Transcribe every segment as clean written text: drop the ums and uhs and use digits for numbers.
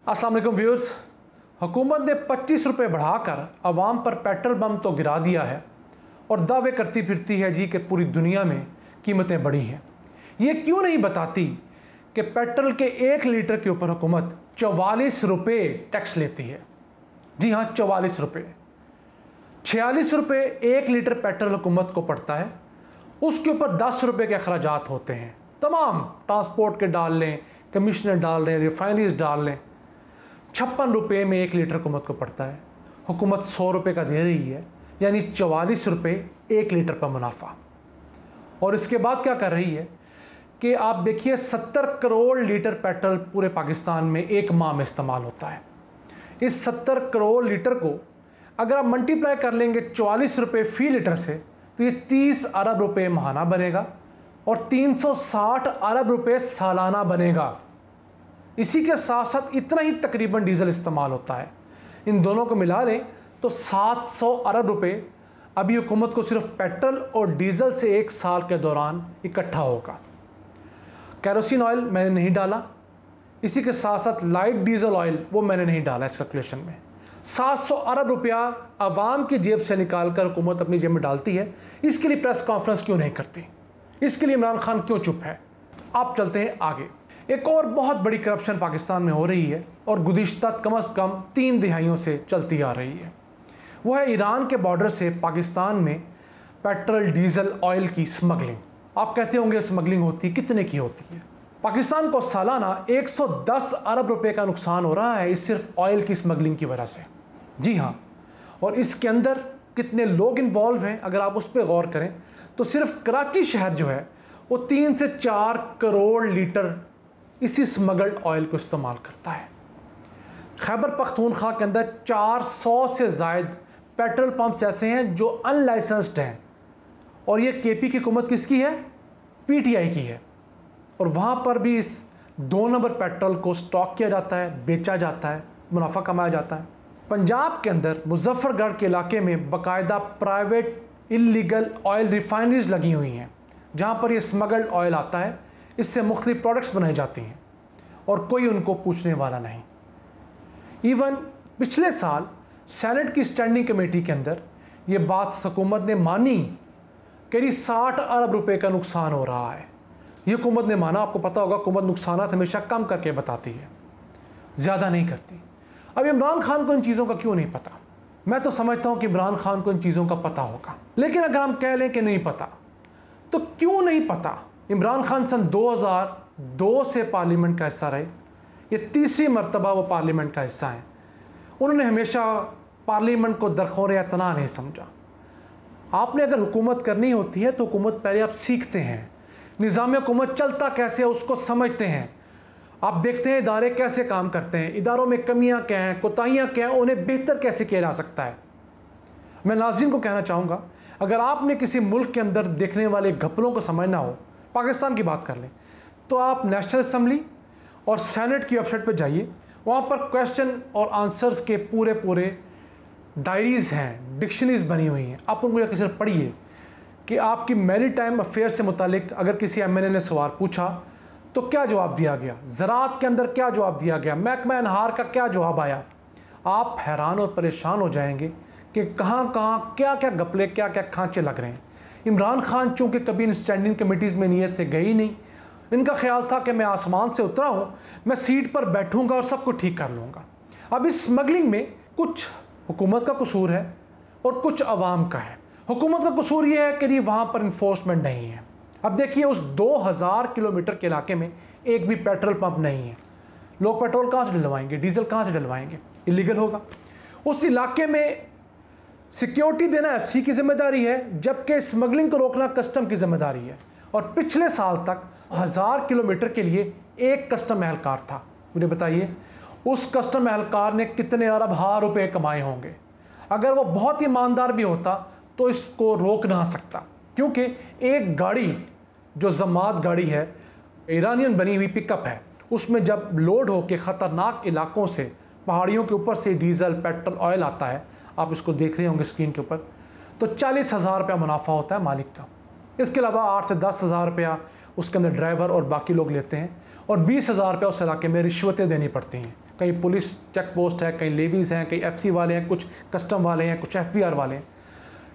अस्सलाम वालेकुम व्यूअर्स। हुकूमत ने 25 रुपये बढ़ाकर आवाम पर पेट्रोल बम तो गिरा दिया है और दावे करती फिरती है जी कि पूरी दुनिया में कीमतें बढ़ी हैं। ये क्यों नहीं बताती कि पेट्रोल के 1 लीटर के ऊपर हुकूमत 44 रुपये टैक्स लेती है। जी हाँ, 44 रुपये। 46 रुपये 1 लीटर पेट्रोल हुकूमत को पड़ता है, उसके ऊपर 10 रुपये के अखराजात होते हैं। तमाम ट्रांसपोर्ट के डाल लें, कमिश्नर डाल लें, रिफाइनरीज डाल लें, 56 रुपये में 1 लीटर हुकूमत को पड़ता है। हुकूमत 100 रुपये का दे रही है, यानी 44 रुपये 1 लीटर का मुनाफा। और इसके बाद क्या कर रही है कि आप देखिए 70 करोड़ लीटर पेट्रोल पूरे पाकिस्तान में एक माह में इस्तेमाल होता है। इस 70 करोड़ लीटर को अगर आप मल्टीप्लाई कर लेंगे 44 रुपये फ़ी लीटर से, तो ये 30 अरब रुपये माहाना बनेगा और 360 अरब रुपये सालाना बनेगा। इसी के साथ साथ इतना ही तकरीबन डीजल इस्तेमाल होता है। इन दोनों को मिला लें तो 700 अरब रुपये अभी हुकूमत को सिर्फ पेट्रोल और डीजल से एक साल के दौरान इकट्ठा होगा। केरोसिन ऑयल मैंने नहीं डाला, इसी के साथ साथ लाइट डीजल ऑयल वो मैंने नहीं डाला इस कैलकुलेशन में। 700 अरब रुपया आवाम की जेब से निकाल कर हुकूमत अपनी जेब में डालती है। इसके लिए प्रेस कॉन्फ्रेंस क्यों नहीं करती? इसके लिए इमरान खान क्यों चुप है? आप चलते हैं आगे। एक और बहुत बड़ी करप्शन पाकिस्तान में हो रही है और गुज़िश्ता कम से कम 3 दिहाइयों से चलती आ रही है। वो है ईरान के बॉर्डर से पाकिस्तान में पेट्रोल डीजल ऑयल की स्मगलिंग। आप कहते होंगे स्मगलिंग होती कितने की होती है? पाकिस्तान को सालाना 110 अरब रुपए का नुकसान हो रहा है इस सिर्फ ऑयल की स्मगलिंग की वजह से। जी हाँ, और इसके अंदर कितने लोग इन्वॉल्व हैं अगर आप उस पर गौर करें तो सिर्फ कराची शहर जो है वो 3 से 4 करोड़ लीटर इसी स्मगल्ड ऑयल को इस्तेमाल करता है। खैबर पख्तूनख्वा के अंदर 400 से ज़ायद पेट्रोल पंप्स ऐसे हैं जो अनलाइसेंस्ड हैं, और ये केपी की हुकूमत किसकी है? पीटीआई की है। और वहाँ पर भी इस 2 नंबर पेट्रोल को स्टॉक किया जाता है, बेचा जाता है, मुनाफा कमाया जाता है। पंजाब के अंदर मुजफ्फरगढ़ के इलाके में बाकायदा प्राइवेट इलीगल ऑयल रिफाइनरीज लगी हुई हैं, जहाँ पर ये स्मगल्ड ऑयल आता है, इससे मुख्तलिफ प्रोडक्ट्स बनाई जाती हैं और कोई उनको पूछने वाला नहीं। इवन पिछले साल सेनेट की स्टैंडिंग कमेटी के अंदर ये बात हुकूमत ने मानी कि 60 अरब रुपए का नुकसान हो रहा है। ये हुकूमत ने माना। आपको पता होगा हुकूमत नुकसानात हमेशा कम करके बताती है, ज़्यादा नहीं करती। अब इमरान खान को इन चीज़ों का क्यों नहीं पता? मैं तो समझता हूँ कि इमरान खान को इन चीज़ों का पता होगा, लेकिन अगर हम कह लें कि नहीं पता तो क्यों नहीं पता? इमरान खान सन 2002 से पार्लियामेंट का हिस्सा रहे, ये तीसरी मरतबा वो पार्लियामेंट का हिस्सा हैं। उन्होंने हमेशा पार्लियामेंट को दरखोर इतना नहीं समझा। आपने अगर हुकूमत करनी होती है तो हुकूमत पहले आप सीखते हैं, निज़ाम हुकूमत चलता कैसे है उसको समझते हैं। आप देखते हैं इदारे कैसे काम करते हैं, इदारों में कमियां क्या हैं, कोताहियां क्या हैं, उन्हें बेहतर कैसे किया जा सकता है। मैं नाज़रीन को कहना चाहूँगा, अगर आपने किसी मुल्क के अंदर देखने वाले घपलों को समझना हो, पाकिस्तान की बात कर लें, तो आप नेशनल असम्बली और सेनेट की वेबसाइट पर जाइए। वहाँ पर क्वेश्चन और आंसर्स के पूरे डायरीज़ हैं, डिक्शनरीज बनी हुई हैं। आप उनको किसी पढ़िए कि आपकी मैरी टाइम अफेयर से मुतालिक अगर किसी एमएनए ने सवाल पूछा तो क्या जवाब दिया गया, ज़राअत के अंदर क्या जवाब दिया गया, महकमा अनहार का क्या जवाब आया। आप हैरान और परेशान हो जाएंगे कि कहाँ क्या क्या घपले, क्या क्या खांचे लग रहे हैं। इमरान खान चूँकि कभी इन स्टैंडिंग कमेटीज़ में नीयत से गए ही नहीं, इनका ख्याल था कि मैं आसमान से उतरा हूँ, मैं सीट पर बैठूँगा और सब कुछ ठीक कर लूँगा। अब इस स्मगलिंग में कुछ हुकूमत का कसूर है और कुछ आवाम का है। हुकूमत का कसूर ये है कि वहाँ पर इन्फोर्समेंट नहीं है। अब देखिए उस 2000 किलोमीटर के इलाके में एक भी पेट्रोल पंप नहीं है। लोग पेट्रोल कहाँ से डलवाएंगे, डीजल कहाँ से डलवाएंगे? इलीगल होगा। उस इलाके में सिक्योरिटी देना एफसी की जिम्मेदारी है, जबकि स्मगलिंग को रोकना कस्टम की जिम्मेदारी है। और पिछले साल तक 1000 किलोमीटर के लिए एक कस्टम एहलकार था। मुझे बताइए उस कस्टम एहलकार ने कितने अरब रुपए कमाए होंगे। अगर वो बहुत ईमानदार भी होता तो इसको रोक ना सकता, क्योंकि एक गाड़ी जो जमात गाड़ी है, ईरानियन बनी हुई पिकअप है, उसमें जब लोड होकर ख़तरनाक इलाकों से, पहाड़ियों के ऊपर से डीजल पेट्रोल ऑयल आता है, आप इसको देख रहे होंगे स्क्रीन के ऊपर, तो 40,000 रुपया मुनाफा होता है मालिक का। इसके अलावा 8 से 10,000 रुपया उसके अंदर ड्राइवर और बाकी लोग लेते हैं, और 20,000 रुपये उस इलाके में रिश्वतें देनी पड़ती हैं। कहीं पुलिस चेक पोस्ट है, कहीं लेवीज़ हैं, कहीं FC वाले हैं, कुछ कस्टम वाले हैं, कुछ FBR वाले हैं।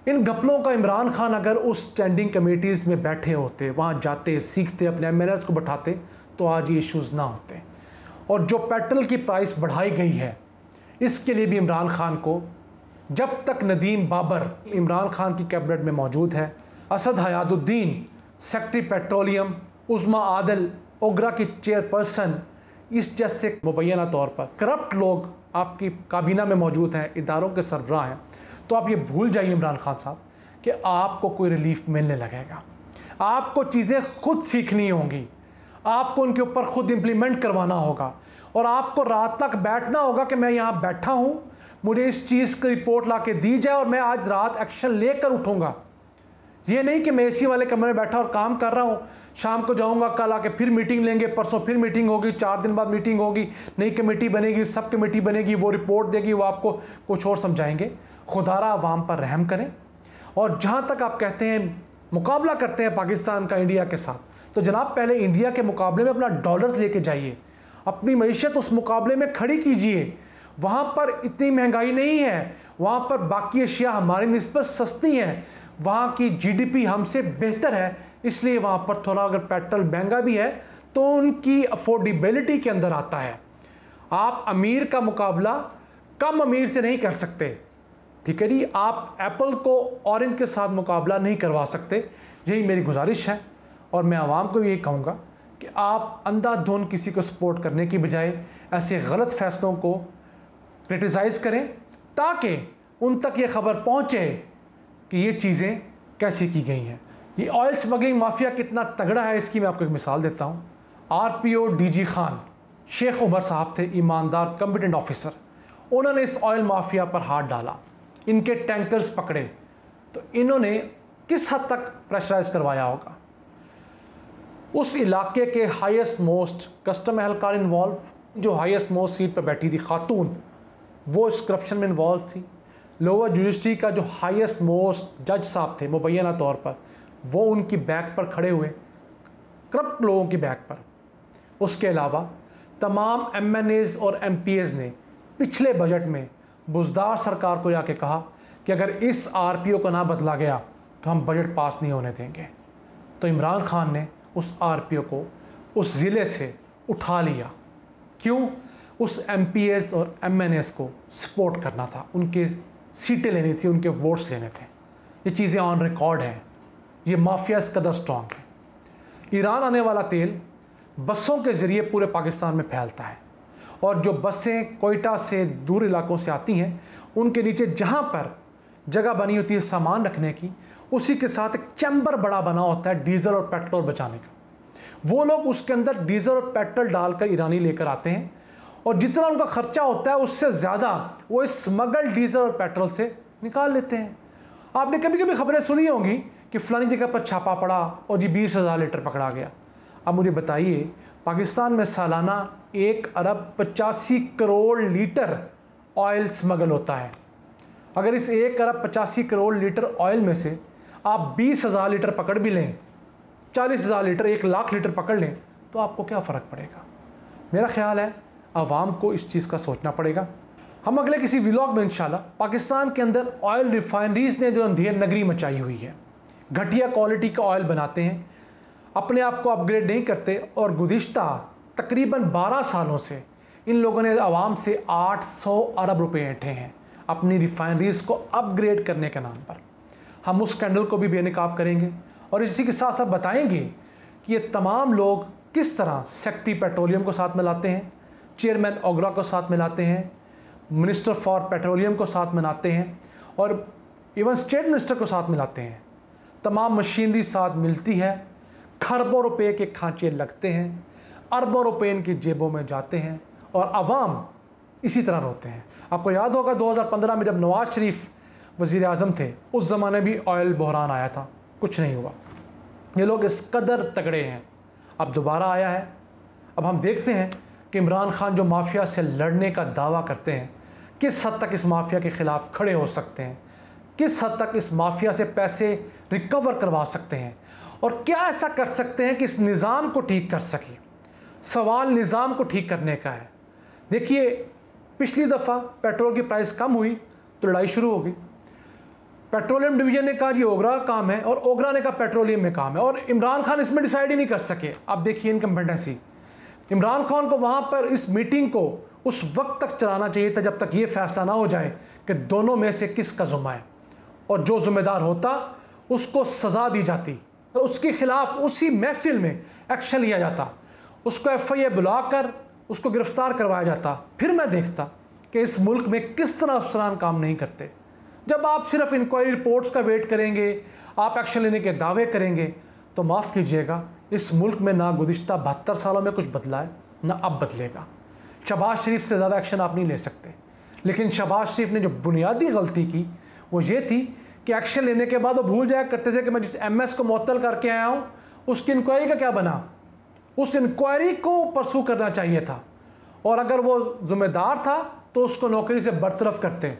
इन घपलों का इमरान खान अगर उस स्टैंडिंग कमेटीज़ में बैठे होते, वहाँ जाते, सीखते, अपने MLAs को बैठाते, तो आज ये इश्यूज़ ना होते। और जो पेट्रोल की प्राइस बढ़ाई गई है, इसके लिए भी इमरान खान को, जब तक नदीम बाबर इमरान खान की कैबिनेट में मौजूद है, असद हयातुद्दीन सेक्रेटरी पेट्रोलियम, उज़्मा आदिल ओगरा की चेयरपर्सन, इस जैसे मुबैना तौर पर करप्ट लोग आपकी काबीना में मौजूद हैं, इदारों के सरबराह हैं, तो आप ये भूल जाइए इमरान खान साहब कि आपको कोई रिलीफ मिलने लगेगा। आपको चीज़ें खुद सीखनी होंगी, आपको उनके ऊपर खुद इम्प्लीमेंट करवाना होगा, और आपको रात तक बैठना होगा कि मैं यहाँ बैठा हूँ, मुझे इस चीज़ की रिपोर्ट ला के दी जाए और मैं आज रात एक्शन लेकर उठूँगा। ये नहीं कि मैं AC वाले कमरे में बैठा और काम कर रहा हूँ, शाम को जाऊँगा, कल आके फिर मीटिंग लेंगे, परसों फिर मीटिंग होगी, 4 दिन बाद मीटिंग होगी, नई कमेटी बनेगी, सब कमेटी बनेगी, वो रिपोर्ट देगी, वो आपको कुछ और समझाएंगे। खुदारा अवाम पर रहम करें। और जहाँ तक आप कहते हैं मुकाबला करते हैं पाकिस्तान का इंडिया के साथ, तो जनाब पहले इंडिया के मुकाबले में अपना डॉलर लेके जाइए, अपनी मईशत उस मुकाबले में खड़ी कीजिए। वहाँ पर इतनी महंगाई नहीं है, वहाँ पर बाकी अशिया हमारी निस्बत सस्ती हैं, वहाँ की GDP हमसे बेहतर है, इसलिए वहाँ पर थोड़ा अगर पेट्रोल महंगा भी है तो उनकी अफोर्डेबिलिटी के अंदर आता है। आप अमीर का मुकाबला कम अमीर से नहीं कर सकते, ठीक है जी। आप एप्पल को ऑरेंज के साथ मुकाबला नहीं करवा सकते। यही मेरी गुजारिश है, और मैं आवाम को भी यही कहूँगा कि आप अंधाधुंध किसी को सपोर्ट करने की बजाय ऐसे गलत फैसलों को क्रिटिसाइज़ करें, ताकि उन तक ये खबर पहुँचे कि ये चीज़ें कैसी की गई हैं। ये ऑयल स्मगलिंग माफिया कितना तगड़ा है, इसकी मैं आपको एक मिसाल देता हूँ। RPO DG खान शेख उमर साहब थे, ईमानदार कॉम्पिटेंट ऑफिसर। उन्होंने इस ऑयल माफिया पर हाथ डाला, इनके टैंकर्स पकड़े, तो इन्होंने किस हद तक प्रेशराइज करवाया होगा। उस इलाके के हाईएस्ट मोस्ट कस्टम एहलकार इन्वॉल्व, जो हाईएस्ट मोस्ट सीट पर बैठी थी खातून, वो इस करप्शन में इन्वॉल्व थी। लोअर जुडिशरी का जो हाईएस्ट मोस्ट जज साहब थे मुबैना तौर पर, वो उनकी बैक पर खड़े हुए, करप्ट लोगों की बैक पर। उसके अलावा तमाम MNAs और MPAs ने पिछले बजट में बुज़दार सरकार को जाके कहा कि अगर इस RPO को ना बदला गया तो हम बजट पास नहीं होने देंगे। तो इमरान खान ने उस RPO को उस ज़िले से उठा लिया। क्यों? उस MPAs और MNAs को सपोर्ट करना था, उनके सीटें लेनी थी, उनके वोट्स लेने थे। ये चीज़ें ऑन रिकॉर्ड हैं। ये माफिया इस कदर स्ट्रॉन्ग है। ईरान आने वाला तेल बसों के ज़रिए पूरे पाकिस्तान में फैलता है, और जो बसें कोयटा से दूर इलाकों से आती हैं, उनके नीचे जहाँ पर जगह बनी होती है सामान रखने की, उसी के साथ एक चैम्बर बड़ा बना होता है डीजल और पेट्रोल बचाने का। वो लोग उसके अंदर डीजल और पेट्रोल डालकर ईरानी लेकर आते हैं, और जितना उनका खर्चा होता है उससे ज़्यादा वो इस स्मगल डीजल और पेट्रोल से निकाल लेते हैं। आपने कभी कभी खबरें सुनी होंगी कि फ़लानी जगह पर छापा पड़ा और जी 20,000 लीटर पकड़ा गया। अब मुझे बताइए, पाकिस्तान में सालाना 1 अरब 85 करोड़ लीटर ऑयल स्मगल होता है। अगर इस 1 अरब 85 करोड़ लीटर ऑयल में से आप 20,000 लीटर पकड़ भी लें, 40,000 लीटर, 1 लाख लीटर पकड़ लें, तो आपको क्या फ़र्क पड़ेगा? मेरा ख्याल है आवाम को इस चीज़ का सोचना पड़ेगा। हम अगले किसी व्लॉग में इंशाल्लाह पाकिस्तान के अंदर ऑयल रिफाइनरीज़ ने जो अंधेर नगरी मचाई हुई है, घटिया क्वालिटी का ऑयल बनाते हैं, अपने आप को अपग्रेड नहीं करते, और गुज़िश्ता तकरीबन 12 सालों से इन लोगों ने आवाम से 800 अरब रुपए ऐंठे हैं अपनी रिफाइनरीज़ को अपग्रेड करने के नाम पर। हम उस स्कैंडल को भी बेनकाब करेंगे, और इसी के साथ साथ बताएंगे कि ये तमाम लोग किस तरह सेक्रेटरी पेट्रोलियम को साथ मिलाते हैं, चेयरमैन ओगरा को साथ मिलाते हैं, मिनिस्टर फॉर पेट्रोलियम को साथ मिलाते हैं, और इवन स्टेट मिनिस्टर को साथ मिलाते हैं। तमाम मशीनरी साथ मिलती है, खरबों रुपए के खांचे लगते हैं, अरबों रुपए इनकी जेबों में जाते हैं, और आवाम इसी तरह रोते हैं। आपको याद होगा 2015 में जब नवाज शरीफ वज़ीर आज़म थे, उस ज़माने भी ऑयल बहरान आया था, कुछ नहीं हुआ। ये लोग इस कदर तगड़े हैं। अब दोबारा आया है। अब हम देखते हैं कि इमरान खान जो माफिया से लड़ने का दावा करते हैं, किस हद तक इस माफिया के ख़िलाफ़ खड़े हो सकते हैं। किस हद तक इस माफिया से पैसे रिकवर करवा सकते हैं और क्या ऐसा कर सकते हैं कि इस निज़ाम को ठीक कर सकें। सवाल निज़ाम को ठीक करने का है। देखिए, पिछली दफ़ा पेट्रोल की प्राइस कम हुई तो लड़ाई शुरू हो गई। पेट्रोलियम डिवीजन ने कहा जी ओगरा का काम है और ओगरा ने कहा पेट्रोलियम में काम है, और इमरान खान इसमें डिसाइड ही नहीं कर सके। अब देखिए इनकम्पेटेंसी। इमरान खान को वहाँ पर इस मीटिंग को उस वक्त तक चलाना चाहिए था जब तक ये फैसला ना हो जाए कि दोनों में से किसका जुम्मा है, और जो ज़िम्मेदार होता उसको सज़ा दी जाती और उसके खिलाफ उसी महफिल में एक्शन लिया जाता, उसको FIA बुलाकर उसको गिरफ्तार करवाया जाता। फिर मैं देखता कि इस मुल्क में किस तरह अफसरान काम नहीं करते। जब आप सिर्फ इंक्वायरी रिपोर्ट्स का वेट करेंगे, आप एक्शन लेने के दावे करेंगे, तो माफ़ कीजिएगा, इस मुल्क में ना गुज़िश्ता 72 सालों में कुछ बदला है ना अब बदलेगा। शहबाज शरीफ से ज़्यादा एक्शन आप नहीं ले सकते, लेकिन शहबाज शरीफ ने जो बुनियादी गलती की वो ये थी कि एक्शन लेने के बाद वो भूल जाया करते थे कि मैं जिस MS को मुअत्तल करके आया हूँ उसकी इंक्वायरी का क्या बना। उस इंक्वायरी को परसू करना चाहिए था, और अगर वो ज़िम्मेदार था तो उसको नौकरी से बरतरफ करते।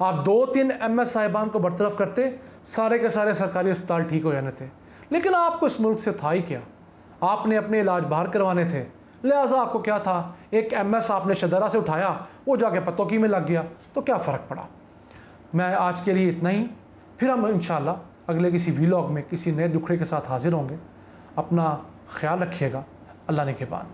आप 2-3 MS साहिबान को बरतरफ करते, सारे के सारे सरकारी अस्पताल ठीक हो जाने थे। लेकिन आपको इस मुल्क से था ही क्या, आपने अपने इलाज बाहर करवाने थे, लिहाजा आपको क्या था, एक MS आपने शदरा से उठाया, वो जाके पतोकी में लग गया, तो क्या फ़र्क पड़ा। मैं आज के लिए इतना ही, फिर हम इंशाल्लाह अगले किसी व्लॉग में किसी नए दुखड़े के साथ हाजिर होंगे। अपना ख्याल रखिएगा। अल्लाह ने के बान।